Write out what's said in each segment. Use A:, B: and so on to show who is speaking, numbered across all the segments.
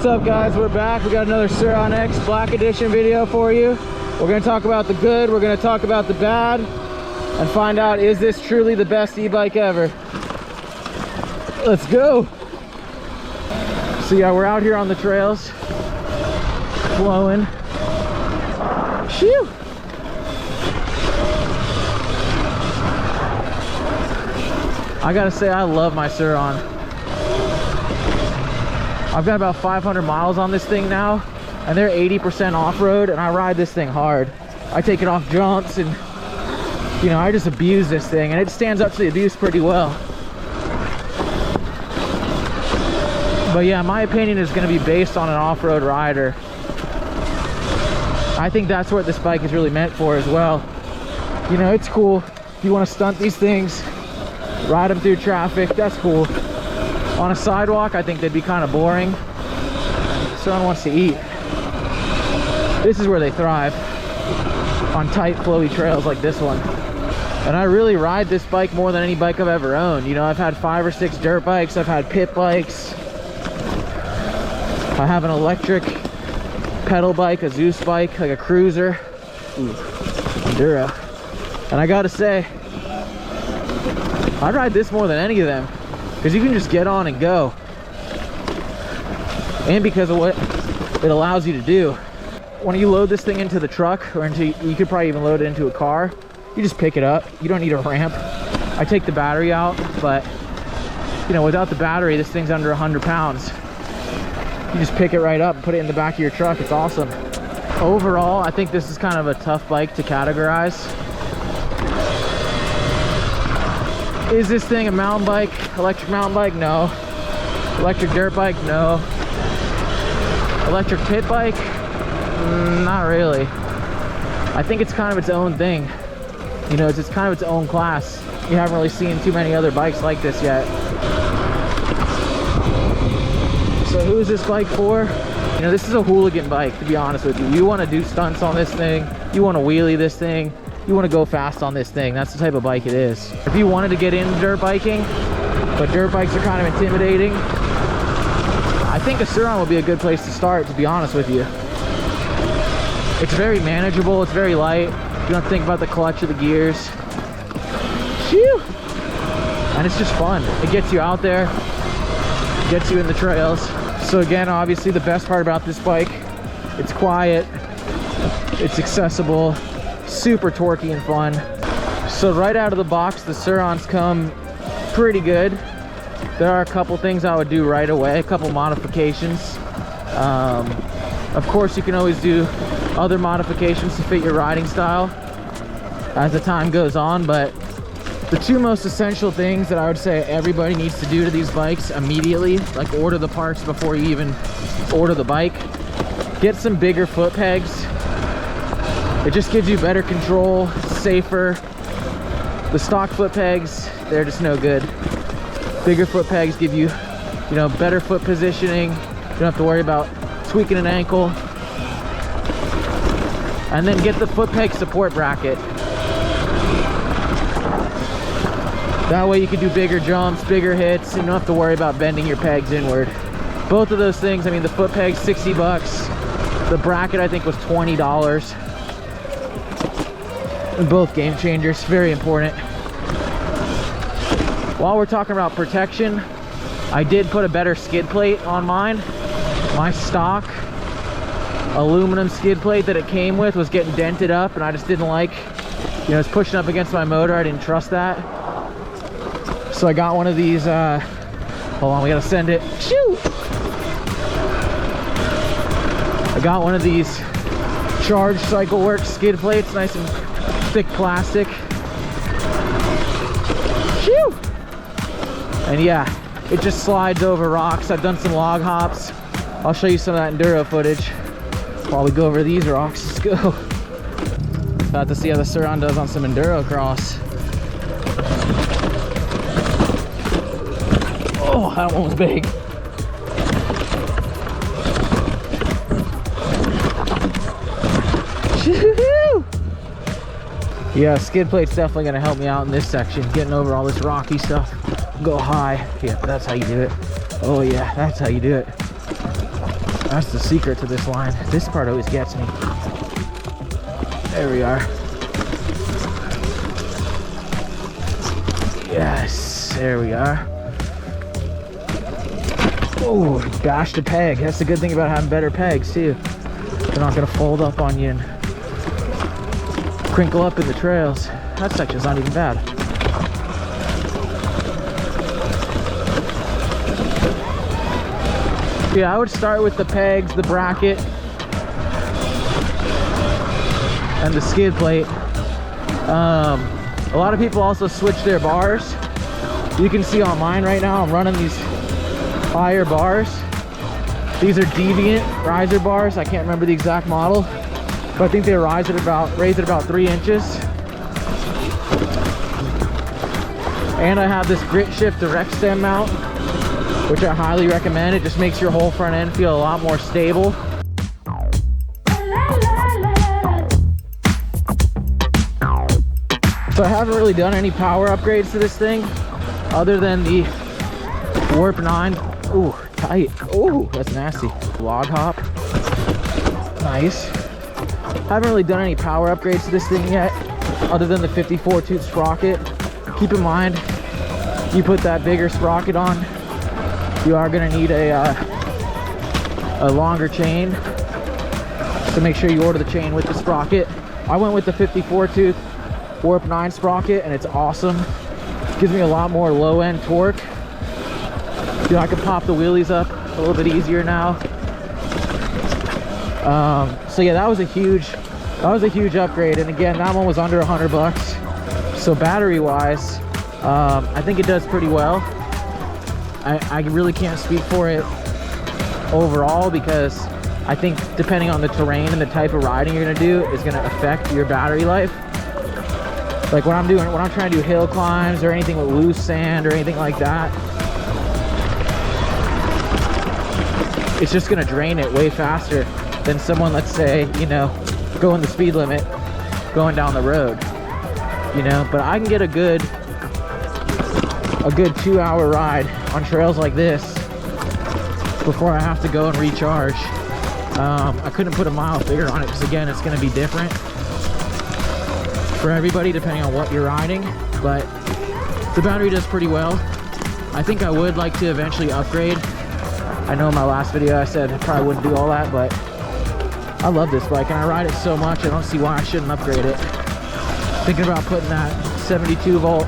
A: What's up, guys? We're back. We got another Sur Ron X Black Edition video for you. We're going to talk about the good, we're going to talk about the bad, and find out, is this truly the best e-bike ever? Let's go. So yeah, we're out here on the trails, flowing. Phew. I gotta say, I love my Sur Ron. I've got about 500 miles on this thing now, and they're 80% off-road, and I ride this thing hard. I take it off jumps, and you know, I just abuse this thing, and it stands up to the abuse pretty well. But yeah, my opinion is going to be based on an off-road rider. I think that's what this bike is really meant for as well. You know, it's cool if you want to stunt these things, ride them through traffic, that's cool. On a sidewalk, I think they'd be kind of boring. Someone wants to eat. This is where they thrive, on tight, flowy trails like this one. And I really ride this bike more than any bike I've ever owned. You know, I've had 5 or 6 dirt bikes, I've had pit bikes. I have an electric pedal bike, a Zeus bike, like a cruiser. Ooh, Enduro. And I gotta say, I ride this more than any of them, because you can just get on and go. And because of what it allows you to do. When you load this thing into the truck, or into, you could probably even load it into a car, you just pick it up. You don't need a ramp. I take the battery out, but you know, without the battery, this thing's under 100 pounds. You just pick it right up and put it in the back of your truck. It's awesome. Overall, I think this is kind of a tough bike to categorize. Is this thing a mountain bike? Electric mountain bike? No. Electric dirt bike? No. Electric pit bike? Not really. I think it's kind of its own thing. You know, it's kind of its own class. You haven't really seen too many other bikes like this yet. So who is this bike for? You know, this is a hooligan bike, to be honest with you. You want to do stunts on this thing, you want to wheelie this thing, you want to go fast on this thing. That's the type of bike it is. If you wanted to get into dirt biking, but dirt bikes are kind of intimidating, I think a Sur Ron would be a good place to start, to be honest with you. It's very manageable, it's very light. You don't think about the clutch or the gears. Phew! And it's just fun. It gets you out there, gets you in the trails. So again, obviously the best part about this bike, it's quiet, it's accessible, super torquey and fun. So right out of the box, the Sur Rons come pretty good. There are a couple things I would do right away, a couple modifications. Of course, you can always do other modifications to fit your riding style as the time goes on, but the two most essential things that I would say everybody needs to do to these bikes immediately, like order the parts before you even order the bike, get some bigger foot pegs. It just gives you better control, safer. The stock foot pegs, they're just no good. Bigger foot pegs give you, you know, better foot positioning. You don't have to worry about tweaking an ankle. And then get the foot peg support bracket. That way you can do bigger jumps, bigger hits, and you don't have to worry about bending your pegs inward. Both of those things, I mean, the foot peg's 60 bucks. The bracket, I think, was $20. And both game changers, very important. While we're talking about protection, I did put a better skid plate on mine. My stock aluminum skid plate that it came with was getting dented up, and I just didn't like, you know, it's pushing up against my motor. I didn't trust that. So I got one of these, hold on, we gotta send it. Shoot! I got one of these Charge Cycle Works skid plates, nice and thick plastic. Shoo! And yeah, it just slides over rocks. I've done some log hops. I'll show you some of that enduro footage while we go over these rocks. Let's go. About to see how the Sur Ron does on some Enduro Cross. Oh, that one was big. Yeah, skid plate's definitely gonna help me out in this section, getting over all this rocky stuff. Go high. Yeah, that's how you do it. Oh yeah, that's how you do it. That's the secret to this line. This part always gets me. There we are. Yes, there we are. Oh, bashed a peg. That's the good thing about having better pegs too. They're not gonna fold up on you and crinkle up in the trails. That section's not even bad. Yeah, I would start with the pegs, the bracket, and the skid plate. A lot of people also switch their bars. You can see on mine right now, I'm running these higher bars. These are Deviant riser bars. I can't remember the exact model, but I think they raised it about 3 inches. And I have this grit shift direct stem mount, which I highly recommend. It just makes your whole front end feel a lot more stable. So I haven't really done any power upgrades to this thing other than the Warp 9. Ooh, tight. Ooh, that's nasty. Log hop. Nice. Haven't really done any power upgrades to this thing yet other than the 54 tooth sprocket. Keep in mind, you put that bigger sprocket on, you are going to need a longer chain. So make sure you order the chain with the sprocket. I went with the 54 tooth Warp 9 sprocket and it's awesome. It gives me a lot more low end torque. You know, I can pop the wheelies up a little bit easier now. So yeah, that was a huge upgrade. And again, that one was under $100. So battery wise, I think it does pretty well. I really can't speak for it overall because I think depending on the terrain and the type of riding you're gonna do is gonna affect your battery life. Like when I'm trying to do hill climbs or anything with loose sand or anything like that, it's just gonna drain it way faster than someone, let's say, you know, going the speed limit, going down the road, you know. But I can get a good 2-hour ride on trails like this before I have to go and recharge. I couldn't put a mile figure on it because again, it's gonna be different for everybody depending on what you're riding, but the battery does pretty well. I think I would like to eventually upgrade. I know in my last video I said I probably wouldn't do all that, but I love this bike and I ride it so much I don't see why I shouldn't upgrade it. Thinking about putting that 72 volt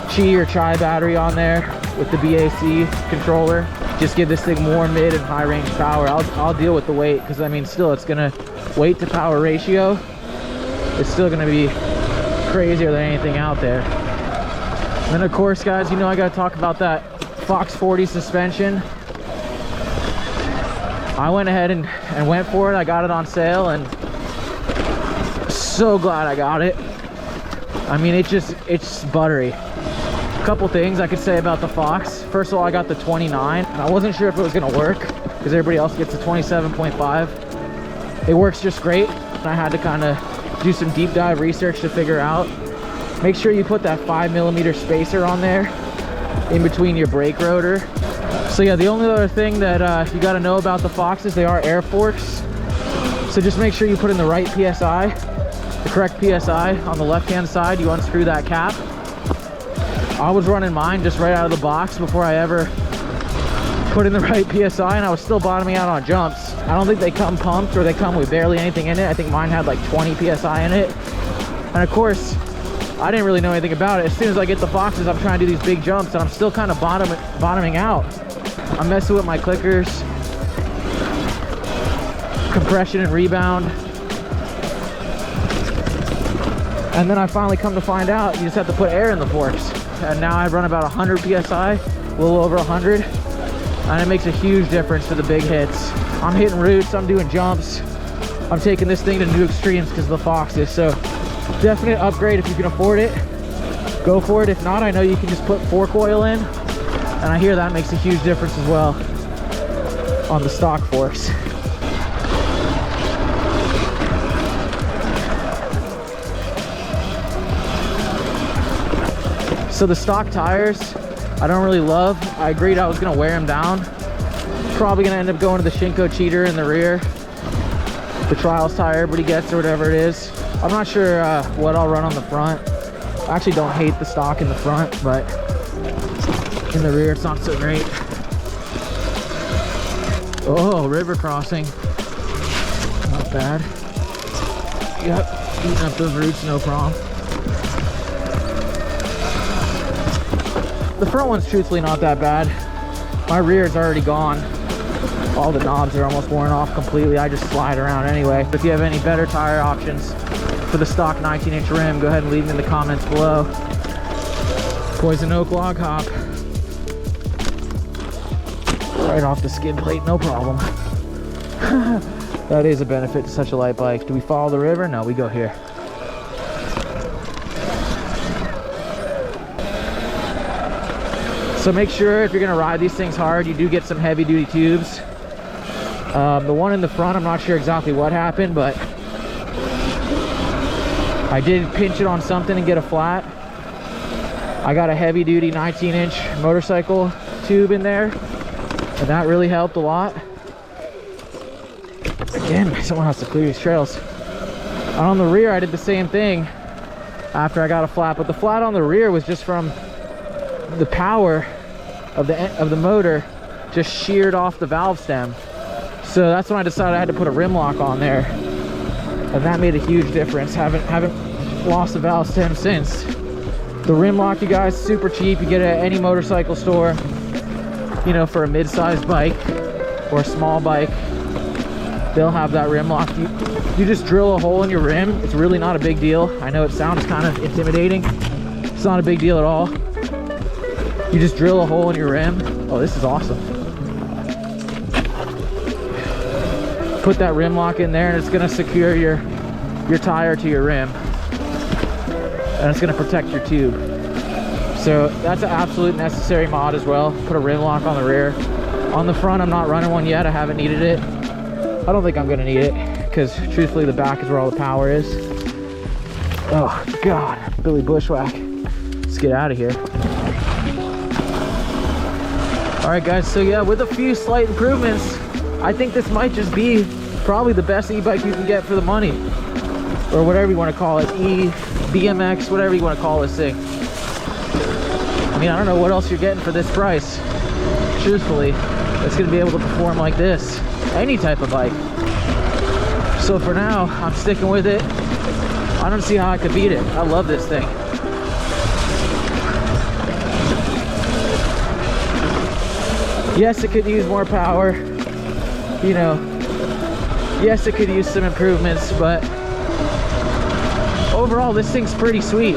A: Qi or Chai battery on there with the BAC controller. Just give this thing more mid and high range power. I'll deal with the weight because I mean still it's gonna, weight to power ratio, it's still gonna be crazier than anything out there. And then of course guys, you know I gotta talk about that Fox 40 suspension. I went ahead and went for it. I got it on sale and so glad I got it. I mean, it's buttery. A couple things I could say about the Fox. First of all, I got the 29 and I wasn't sure if it was gonna work because everybody else gets the 27.5. It works just great. And I had to kind of do some deep dive research to figure out. Make sure you put that 5mm spacer on there in between your brake rotor. So yeah, the only other thing that you got to know about the Foxes, they are air forks. So just make sure you put in the right PSI, the correct PSI on the left-hand side. You unscrew that cap. I was running mine just right out of the box before I ever put in the right PSI, and I was still bottoming out on jumps. I don't think they come pumped or they come with barely anything in it. I think mine had like 20 PSI in it. And of course, I didn't really know anything about it. As soon as I get the Foxes, I'm trying to do these big jumps and I'm still kind of bottoming out. I'm messing with my clickers, compression and rebound. And then I finally come to find out you just have to put air in the forks. And now I run about 100 PSI, a little over 100. And it makes a huge difference for the big hits. I'm hitting roots, I'm doing jumps. I'm taking this thing to new extremes because of the Foxes. So definite upgrade if you can afford it. Go for it. If not, I know you can just put fork oil in. And I hear that makes a huge difference as well on the stock forks. So the stock tires, I don't really love. I agreed I was gonna wear them down. Probably gonna end up going to the Shinko cheater in the rear, the trials tire everybody gets or whatever it is. I'm not sure what I'll run on the front. I actually don't hate the stock in the front, but in the rear it's not so great. Oh, river crossing. Not bad. Yep, eating up those roots, no problem. The front one's truthfully not that bad. My rear is already gone. All the knobs are almost worn off completely. I just slide around anyway. If you have any better tire options for the stock 19-inch rim, go ahead and leave them in the comments below. Poison oak log hop. Right off the skid plate, no problem. That is a benefit to such a light bike. Do we follow the river? No, we go here. So make sure if you're gonna ride these things hard, you do get some heavy duty tubes. The one in the front, I'm not sure exactly what happened, but I did pinch it on something and get a flat. I got a heavy duty 19-inch motorcycle tube in there, and that really helped a lot. Again, someone has to clear these trails. And on the rear, I did the same thing after I got a flat, but the flat on the rear was just from the power of the motor just sheared off the valve stem. So that's when I decided I had to put a rim lock on there, and that made a huge difference. Haven't lost the valve stem since. The rim lock, you guys, super cheap. You get it at any motorcycle store, you know, for a mid-sized bike or a small bike. They'll have that rim lock. You just drill a hole in your rim. It's really not a big deal. I know it sounds kind of intimidating. It's not a big deal at all. You just drill a hole in your rim. Oh, this is awesome. Put that rim lock in there and it's gonna secure your tire to your rim. And it's gonna protect your tube. So that's an absolute necessary mod as well. Put a rim lock on the rear. On the front, I'm not running one yet. I haven't needed it. I don't think I'm gonna need it, because truthfully the back is where all the power is. Oh God, Billy Bushwhack. Let's get out of here. All right guys, so yeah, with a few slight improvements, I think this might just be probably the best e-bike you can get for the money, or whatever you want to call it, BMX, whatever you want to call this thing. I mean, I don't know what else you're getting for this price. Truthfully, it's gonna be able to perform like this, any type of bike. So for now, I'm sticking with it. I don't see how I could beat it. I love this thing. Yes, it could use more power, you know. Yes, it could use some improvements, but overall, this thing's pretty sweet.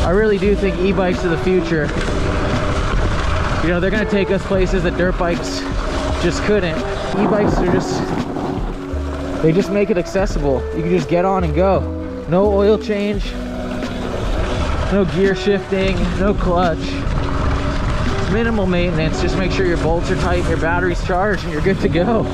A: I really do think e-bikes are the future. You know, they're gonna take us places that dirt bikes just couldn't. E-bikes are they just make it accessible. You can just get on and go. No oil change, no gear shifting, no clutch. Minimal maintenance. Just make sure your bolts are tight and your battery's charged and you're good to go.